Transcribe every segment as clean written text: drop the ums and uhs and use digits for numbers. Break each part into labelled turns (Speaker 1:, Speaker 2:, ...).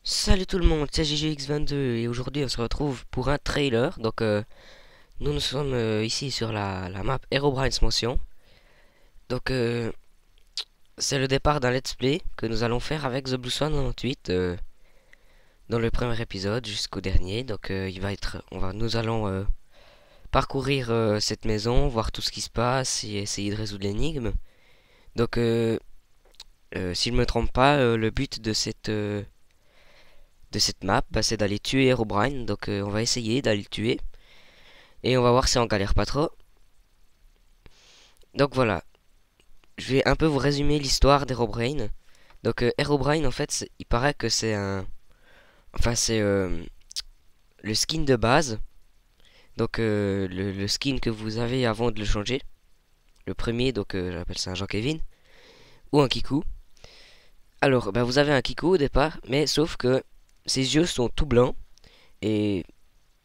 Speaker 1: Salut tout le monde, c'est GGX22 et aujourd'hui on se retrouve pour un trailer. Nous sommes ici sur la map Herobrine's Motion. Donc c'est le départ d'un let's play que nous allons faire avec The Blue Swan 98 dans le premier épisode jusqu'au dernier. Nous allons parcourir cette maison, voir tout ce qui se passe et essayer de résoudre l'énigme. Donc si je me trompe pas, le but de cette map, bah, c'est d'aller tuer Herobrine. Donc on va essayer d'aller le tuer. Et on va voir si on galère pas trop. Donc voilà, je vais un peu vous résumer l'histoire d'Herobrine. Donc Herobrine en fait, il paraît que c'est un... Enfin c'est le skin de base. Donc le skin que vous avez avant de le changer. Le premier, donc j'appelle ça un Jean-Kevin. Ou un Kikou. Alors bah, vous avez un Kikou au départ, mais sauf que ses yeux sont tout blancs. Et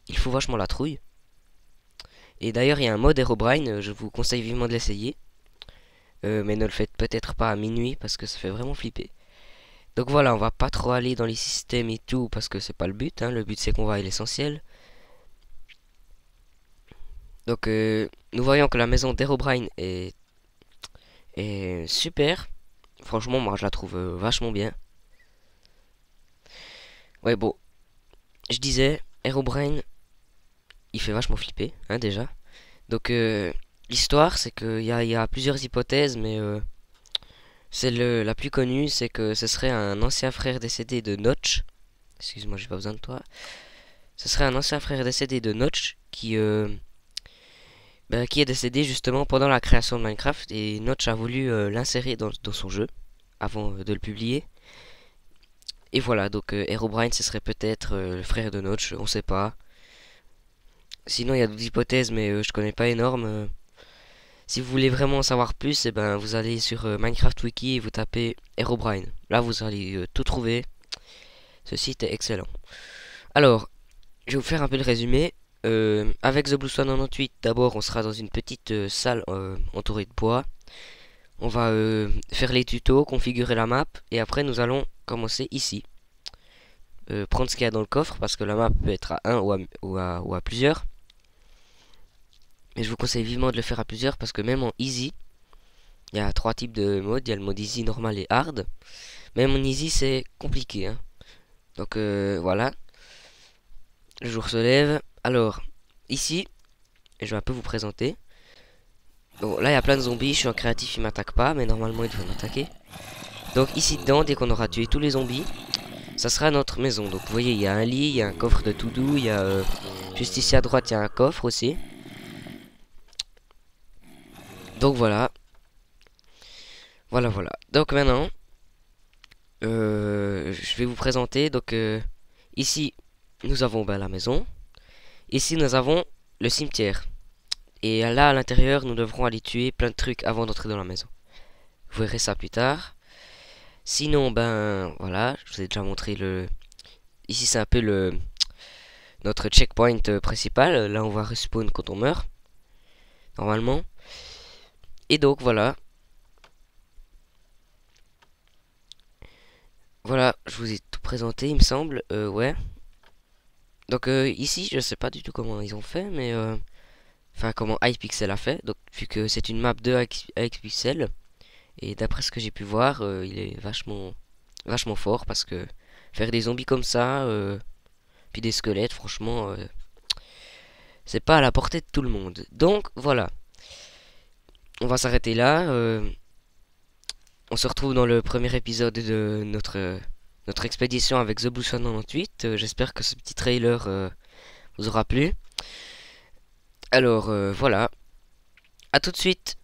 Speaker 1: il faut vachement la trouille. Et d'ailleurs il y a un mode Herobrine, je vous conseille vivement de l'essayer. Mais ne le faites peut-être pas à minuit parce que ça fait vraiment flipper. Donc voilà, on va pas trop aller dans les systèmes et tout parce que c'est pas le but, hein. Le but c'est qu'on va à l'essentiel. Donc nous voyons que la maison d'Herobrine est super. Franchement, moi je la trouve vachement bien. Ouais, bon, je disais, Herobrine, il fait vachement flipper, hein, déjà. Donc l'histoire, c'est qu'il y a plusieurs hypothèses, mais la plus connue, c'est que ce serait un ancien frère décédé de Notch. Excuse-moi, j'ai pas besoin de toi. Ce serait un ancien frère décédé de Notch qui est décédé justement pendant la création de Minecraft et Notch a voulu l'insérer dans son jeu avant de le publier. Et voilà, donc Herobrine ce serait peut-être le frère de Notch, on sait pas. Sinon il y a d'autres hypothèses mais je connais pas énorme. Si vous voulez vraiment en savoir plus, eh ben, vous allez sur Minecraft Wiki et vous tapez Herobrine. Là vous allez tout trouver. Ce site est excellent. Alors, je vais vous faire un peu le résumé. Avec The Blue Swan 98, d'abord on sera dans une petite salle entourée de bois. On va faire les tutos, configurer la map et après nous allons commencer ici. Prendre ce qu'il y a dans le coffre parce que la map peut être à un ou à plusieurs. Mais je vous conseille vivement de le faire à plusieurs parce que même en easy, il y a trois types de modes. Il y a le mode easy, normal et hard. Même en easy c'est compliqué, hein. Donc voilà, le jour se lève. Alors, ici, je vais un peu vous présenter. Bon, là, il y a plein de zombies. Je suis en créatif, ils m'attaquent pas, mais normalement, ils devraient m'attaquer. Donc, ici dedans, dès qu'on aura tué tous les zombies, ça sera notre maison. Donc, vous voyez, il y a un lit, il y a un coffre de tout doux, il y a juste ici à droite, il y a un coffre aussi. Donc, voilà. Voilà, voilà. Donc, maintenant, je vais vous présenter. Donc, ici, nous avons ben, la maison. Ici, nous avons le cimetière. Et là, à l'intérieur, nous devrons aller tuer plein de trucs avant d'entrer dans la maison. Vous verrez ça plus tard. Sinon, ben voilà, je vous ai déjà montré le. Ici, c'est un peu notre checkpoint principal. Là, on va respawn quand on meurt, normalement. Et donc voilà, voilà, je vous ai tout présenté, il me semble. Ouais. Donc ici, je sais pas du tout comment ils ont fait, mais enfin comment Hypixel a fait. Donc vu que c'est une map de Hypixel et d'après ce que j'ai pu voir, il est vachement fort parce que faire des zombies comme ça. Puis des squelettes, franchement, c'est pas à la portée de tout le monde. Donc voilà, on va s'arrêter là. On se retrouve dans le premier épisode de notre expédition avec The Blue Swan 98. J'espère que ce petit trailer vous aura plu. Alors voilà, à tout de suite.